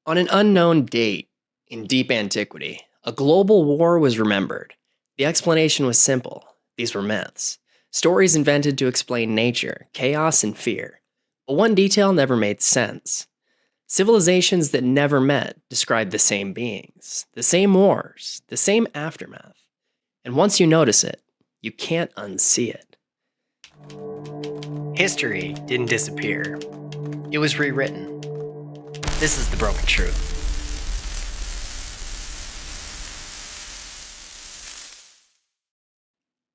On an unknown date in deep antiquity, a global war was remembered. The explanation was simple. These were myths. Stories invented to explain nature, chaos, and fear. But one detail never made sense. Civilizations that never met described the same beings, the same wars, the same aftermath. And once you notice it, you can't unsee it. History didn't disappear. It was rewritten. This is the broken truth.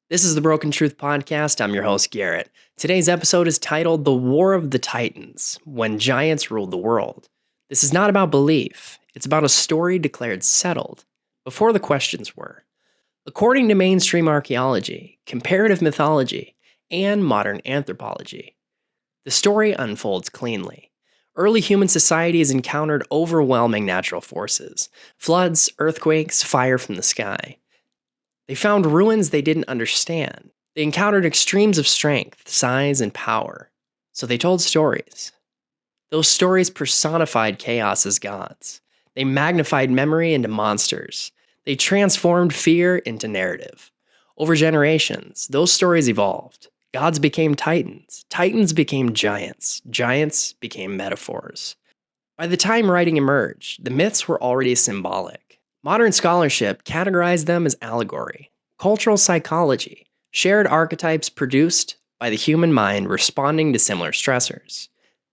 This is the Broken Truth Podcast. I'm your host, Garrett. Today's episode is titled The War of the Titans, When Giants Ruled the World. This is not about belief. It's about a story declared settled before the questions were. According to mainstream archaeology, comparative mythology, and modern anthropology, the story unfolds cleanly. Early human societies encountered overwhelming natural forces: floods, earthquakes, fire from the sky. They found ruins they didn't understand. They encountered extremes of strength, size, and power. So they told stories. Those stories personified chaos as gods. They magnified memory into monsters. They transformed fear into narrative. Over generations, those stories evolved. Gods became titans. Titans became giants. Giants became metaphors. By the time writing emerged, the myths were already symbolic. Modern scholarship categorized them as allegory, cultural psychology, shared archetypes produced by the human mind responding to similar stressors.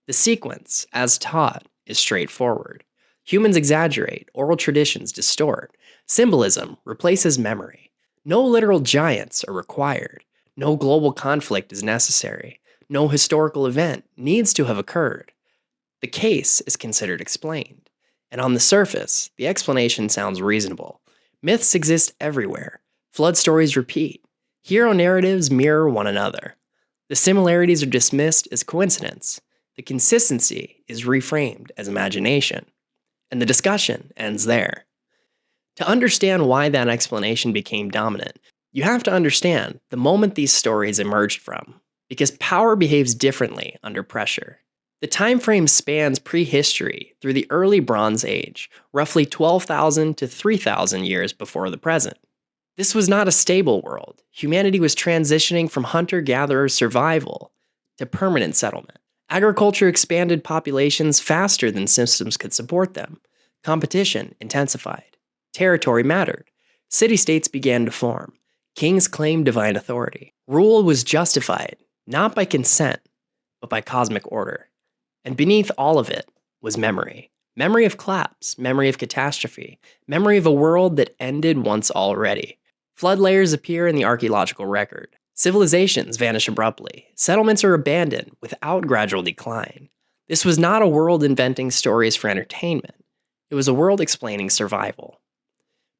The sequence, as taught, is straightforward. Humans exaggerate, oral traditions distort, symbolism replaces memory. No literal giants are required. No global conflict is necessary. No historical event needs to have occurred. The case is considered explained. And on the surface, the explanation sounds reasonable. Myths exist everywhere. Flood stories repeat. Hero narratives mirror one another. The similarities are dismissed as coincidence. The consistency is reframed as imagination. And the discussion ends there. To understand why that explanation became dominant, you have to understand the moment these stories emerged from, because power behaves differently under pressure. The time frame spans prehistory through the early Bronze Age, roughly 12,000 to 3,000 years before the present. This was not a stable world. Humanity was transitioning from hunter-gatherer survival to permanent settlement. Agriculture expanded populations faster than systems could support them. Competition intensified. Territory mattered. City-states began to form. Kings claimed divine authority. Rule was justified, not by consent, but by cosmic order. And beneath all of it was memory. Memory of collapse, memory of catastrophe, memory of a world that ended once already. Flood layers appear in the archaeological record. Civilizations vanish abruptly. Settlements are abandoned without gradual decline. This was not a world inventing stories for entertainment. It was a world explaining survival.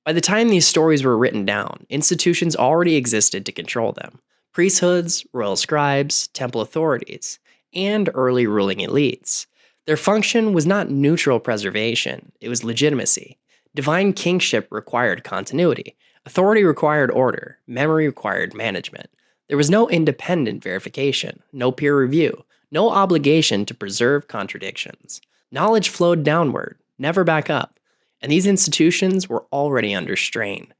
By the time these stories were written down, institutions already existed to control them: priesthoods, royal scribes, temple authorities, and early ruling elites. Their function was not neutral preservation, it was legitimacy. Divine kingship required continuity. Authority required order. Memory required management. There was no independent verification, no peer review, no obligation to preserve contradictions. Knowledge flowed downward, never back up, and these institutions were already under strain.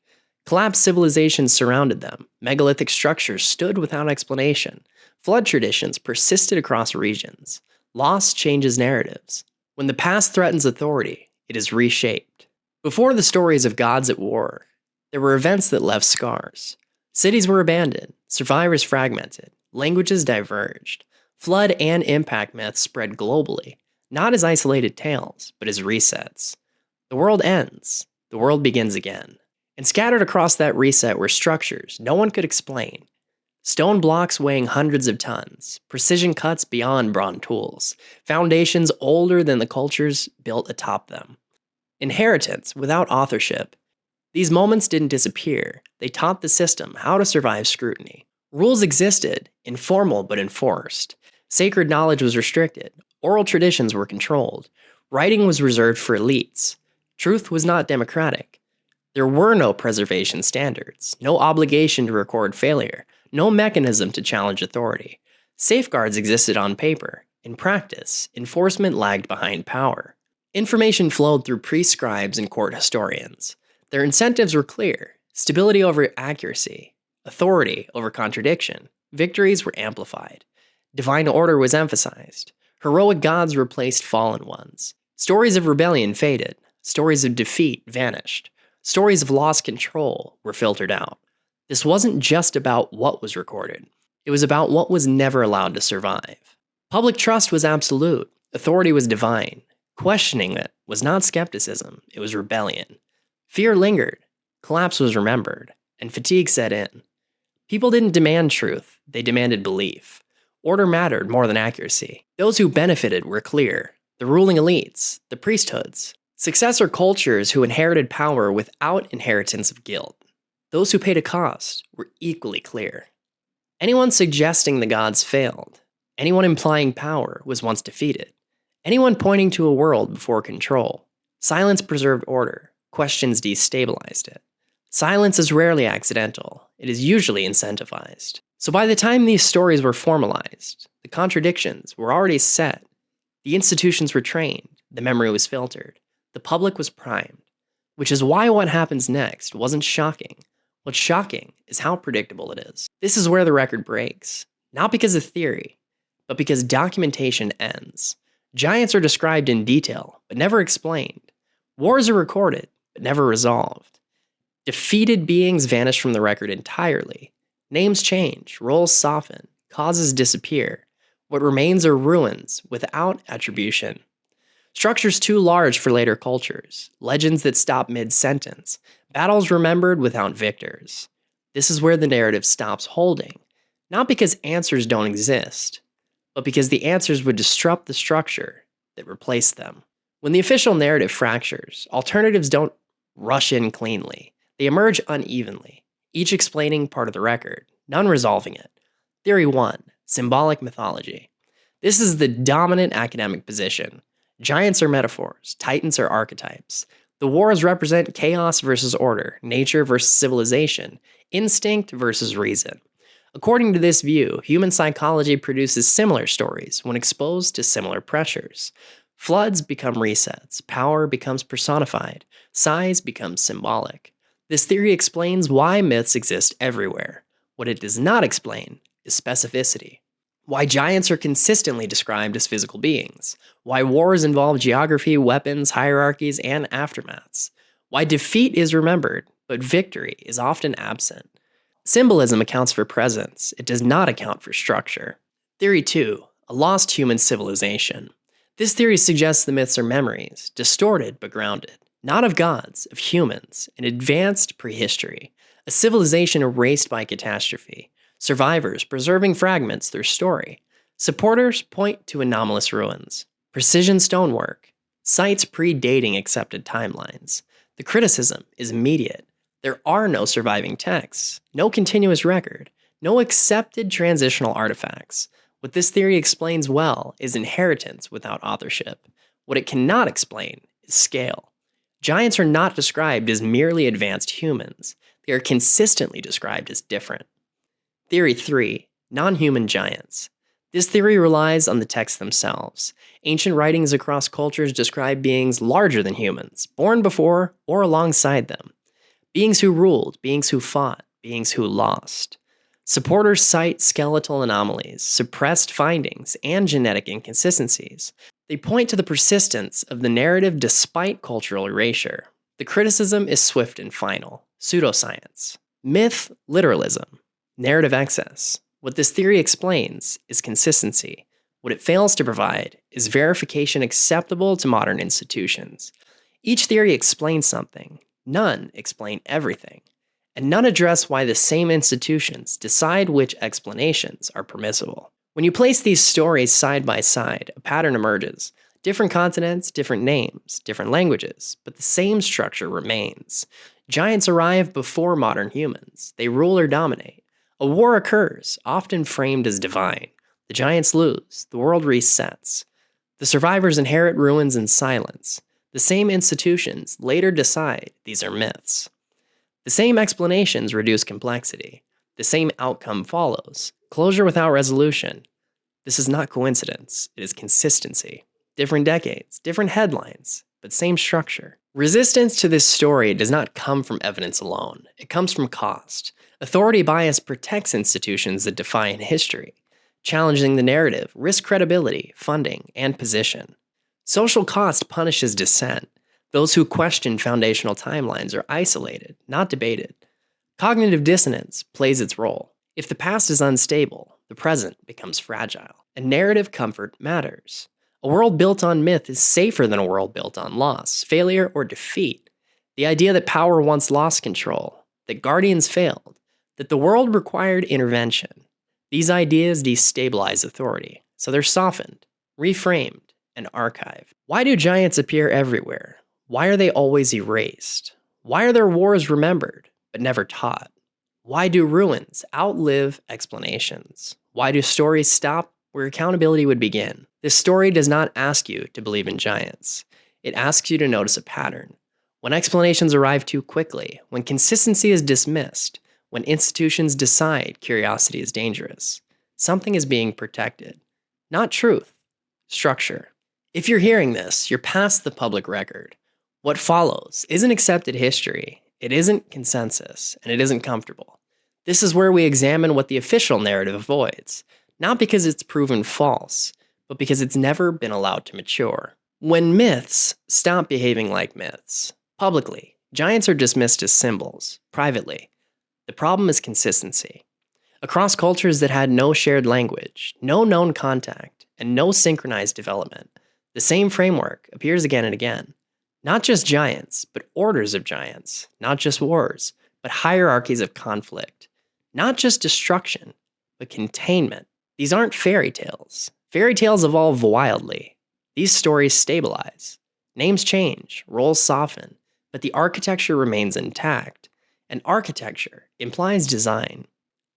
Collapsed civilizations surrounded them. Megalithic structures stood without explanation. Flood traditions persisted across regions. Loss changes narratives. When the past threatens authority, it is reshaped. Before the stories of gods at war, there were events that left scars. Cities were abandoned, survivors fragmented, languages diverged. Flood and impact myths spread globally, not as isolated tales, but as resets. The world ends, the world begins again. And scattered across that reset were structures no one could explain. Stone blocks weighing hundreds of tons, precision cuts beyond bronze tools, foundations older than the cultures built atop them. Inheritance without authorship. These moments didn't disappear. They taught the system how to survive scrutiny. Rules existed, informal but enforced. Sacred knowledge was restricted. Oral traditions were controlled. Writing was reserved for elites. Truth was not democratic. There were no preservation standards, no obligation to record failure, no mechanism to challenge authority. Safeguards existed on paper. In practice, enforcement lagged behind power. Information flowed through prescribes and court historians. Their incentives were clear: stability over accuracy, authority over contradiction. Victories were amplified. Divine order was emphasized. Heroic gods replaced fallen ones. Stories of rebellion faded. Stories of defeat vanished. Stories of lost control were filtered out. This wasn't just about what was recorded. It was about what was never allowed to survive. Public trust was absolute. Authority was divine. Questioning it was not skepticism, it was rebellion. Fear lingered. Collapse was remembered. And fatigue set in. People didn't demand truth, they demanded belief. Order mattered more than accuracy. Those who benefited were clear: the ruling elites, the priesthoods, successor cultures who inherited power without inheritance of guilt. Those who paid a cost were equally clear. Anyone suggesting the gods failed, anyone implying power was once defeated, anyone pointing to a world before control. Silence preserved order, questions destabilized it. Silence is rarely accidental, it is usually incentivized. So by the time these stories were formalized, the contradictions were already set, the institutions were trained, the memory was filtered, the public was primed. Which is why what happens next wasn't shocking. What's shocking is how predictable it is. This is where the record breaks. Not because of theory, but because documentation ends. Giants are described in detail, but never explained. Wars are recorded, but never resolved. Defeated beings vanish from the record entirely. Names change, roles soften, causes disappear. What remains are ruins without attribution. Structures too large for later cultures, legends that stop mid-sentence, battles remembered without victors. This is where the narrative stops holding, not because answers don't exist, but because the answers would disrupt the structure that replaced them. When the official narrative fractures, alternatives don't rush in cleanly. They emerge unevenly, each explaining part of the record, none resolving it. Theory 1, symbolic mythology. This is the dominant academic position. Giants are metaphors, titans are archetypes. The wars represent chaos versus order, nature versus civilization, instinct versus reason. According to this view, human psychology produces similar stories when exposed to similar pressures. Floods become resets, power becomes personified, size becomes symbolic. This theory explains why myths exist everywhere. What it does not explain is specificity. Why giants are consistently described as physical beings. Why wars involve geography, weapons, hierarchies, and aftermaths. Why defeat is remembered, but victory is often absent. Symbolism accounts for presence, it does not account for structure. Theory 2, a lost human civilization. This theory suggests the myths are memories, distorted but grounded. Not of gods, of humans, an advanced prehistory, a civilization erased by catastrophe. Survivors preserving fragments through story. Supporters point to anomalous ruins. Precision stonework. Sites predating accepted timelines. The criticism is immediate. There are no surviving texts, no continuous record, no accepted transitional artifacts. What this theory explains well is inheritance without authorship. What it cannot explain is scale. Giants are not described as merely advanced humans. They are consistently described as different. Theory 3, non-human giants. This theory relies on the texts themselves. Ancient writings across cultures describe beings larger than humans, born before or alongside them. Beings who ruled, beings who fought, beings who lost. Supporters cite skeletal anomalies, suppressed findings, and genetic inconsistencies. They point to the persistence of the narrative despite cultural erasure. The criticism is swift and final: pseudoscience. Myth, literalism. Narrative excess. What this theory explains is consistency. What it fails to provide is verification acceptable to modern institutions. Each theory explains something. None explain everything. And none address why the same institutions decide which explanations are permissible. When you place these stories side by side, a pattern emerges. Different continents, different names, different languages, but the same structure remains. Giants arrive before modern humans. They rule or dominate. A war occurs, often framed as divine. The giants lose. The world resets. The survivors inherit ruins in silence. The same institutions later decide these are myths. The same explanations reduce complexity. The same outcome follows: closure without resolution. This is not coincidence, it is consistency. Different decades, different headlines, but same structure. Resistance to this story does not come from evidence alone. It comes from cost. Authority bias protects institutions that define history. Challenging the narrative risks credibility, funding, and position. Social cost punishes dissent. Those who question foundational timelines are isolated, not debated. Cognitive dissonance plays its role. If the past is unstable, the present becomes fragile, and narrative comfort matters. A world built on myth is safer than a world built on loss, failure, or defeat. The idea that power once lost control, that guardians failed, that the world required intervention. These ideas destabilize authority, so they're softened, reframed, and archived. Why do giants appear everywhere? Why are they always erased? Why are their wars remembered, but never taught? Why do ruins outlive explanations? Why do stories stop where accountability would begin? This story does not ask you to believe in giants. It asks you to notice a pattern. When explanations arrive too quickly, when consistency is dismissed, when institutions decide curiosity is dangerous, something is being protected. Not truth, structure. If you're hearing this, you're past the public record. What follows isn't accepted history, it isn't consensus, and it isn't comfortable. This is where we examine what the official narrative avoids, not because it's proven false, but because it's never been allowed to mature. When myths stop behaving like myths, publicly, giants are dismissed as symbols. Privately, the problem is consistency. Across cultures that had no shared language, no known contact, and no synchronized development, the same framework appears again and again. Not just giants, but orders of giants. Not just wars, but hierarchies of conflict. Not just destruction, but containment. These aren't fairy tales. Fairy tales evolve wildly. These stories stabilize. Names change, roles soften, but the architecture remains intact. And architecture implies design.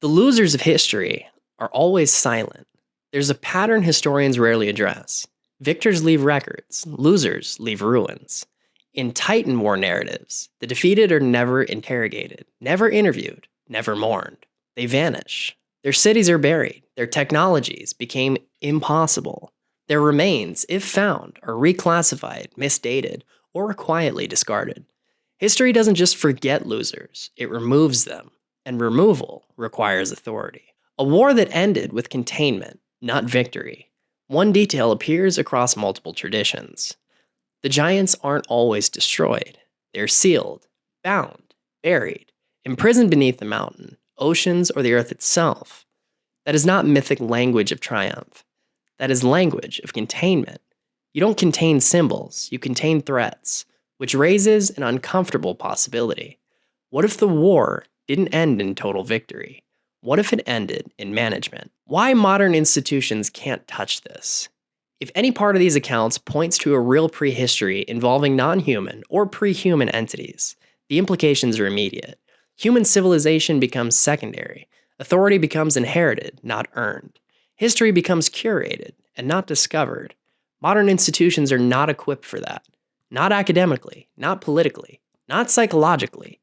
The losers of history are always silent. There's a pattern historians rarely address. Victors leave records, losers leave ruins. In Titan War narratives, the defeated are never interrogated, never interviewed, never mourned. They vanish. Their cities are buried. Their technologies became impossible. Their remains, if found, are reclassified, misdated, or quietly discarded. History doesn't just forget losers, it removes them. And removal requires authority. A war that ended with containment, not victory. One detail appears across multiple traditions. The giants aren't always destroyed. They're sealed, bound, buried, imprisoned beneath the mountain, oceans, or the earth itself. That is not mythic language of triumph. That is language of containment. You don't contain symbols, you contain threats, which raises an uncomfortable possibility. What if the war didn't end in total victory? What if it ended in management? Why modern institutions can't touch this? If any part of these accounts points to a real prehistory involving non-human or pre-human entities, the implications are immediate. Human civilization becomes secondary. Authority becomes inherited, not earned. History becomes curated and not discovered. Modern institutions are not equipped for that. Not academically, not politically, not psychologically.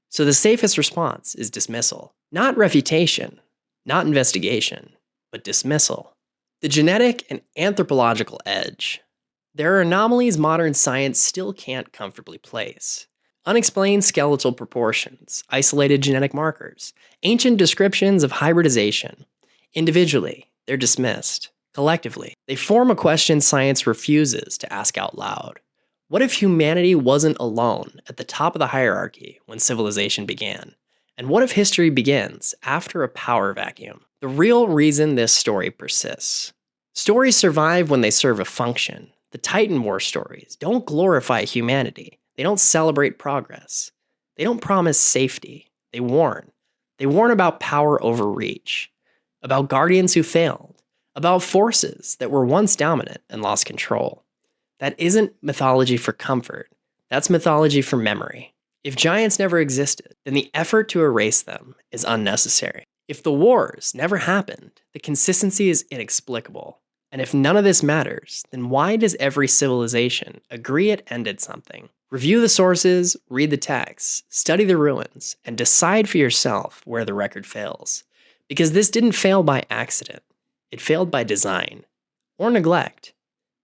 So the safest response is dismissal. Not refutation, not investigation, but dismissal. The genetic and anthropological edge. There are anomalies modern science still can't comfortably place. Unexplained skeletal proportions, isolated genetic markers, ancient descriptions of hybridization. Individually, they're dismissed. Collectively, they form a question science refuses to ask out loud. What if humanity wasn't alone at the top of the hierarchy when civilization began? And what if history begins after a power vacuum? The real reason this story persists. Stories survive when they serve a function. The Titan War stories don't glorify humanity. They don't celebrate progress. They don't promise safety. They warn. They warn about power overreach, about guardians who failed, about forces that were once dominant and lost control. That isn't mythology for comfort. That's mythology for memory. If giants never existed, then the effort to erase them is unnecessary. If the wars never happened, the consistency is inexplicable. And if none of this matters, then why does every civilization agree it ended something? Review the sources, read the texts, study the ruins, and decide for yourself where the record fails. Because this didn't fail by accident. It failed by design. Or neglect.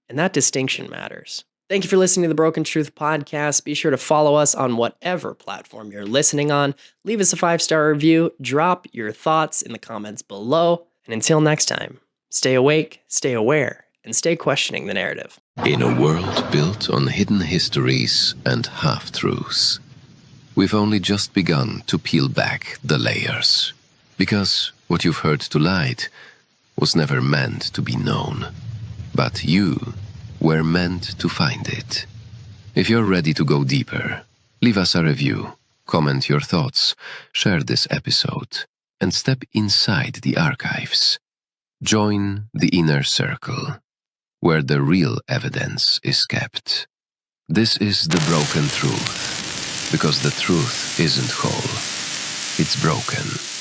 and that distinction matters. Thank you for listening to the Broken Truth Podcast. Be sure to follow us on whatever platform you're listening on. Leave us a 5-star review. Drop your thoughts in the comments below. And until next time, stay awake, stay aware, and stay questioning the narrative. In a world built on hidden histories and half-truths, we've only just begun to peel back the layers. Because what you've heard tonight was never meant to be known. But you were meant to find it. If you're ready to go deeper, leave us a review, comment your thoughts, share this episode, and step inside the archives. Join the inner circle, where the real evidence is kept. This is the broken truth, because the truth isn't whole, it's broken.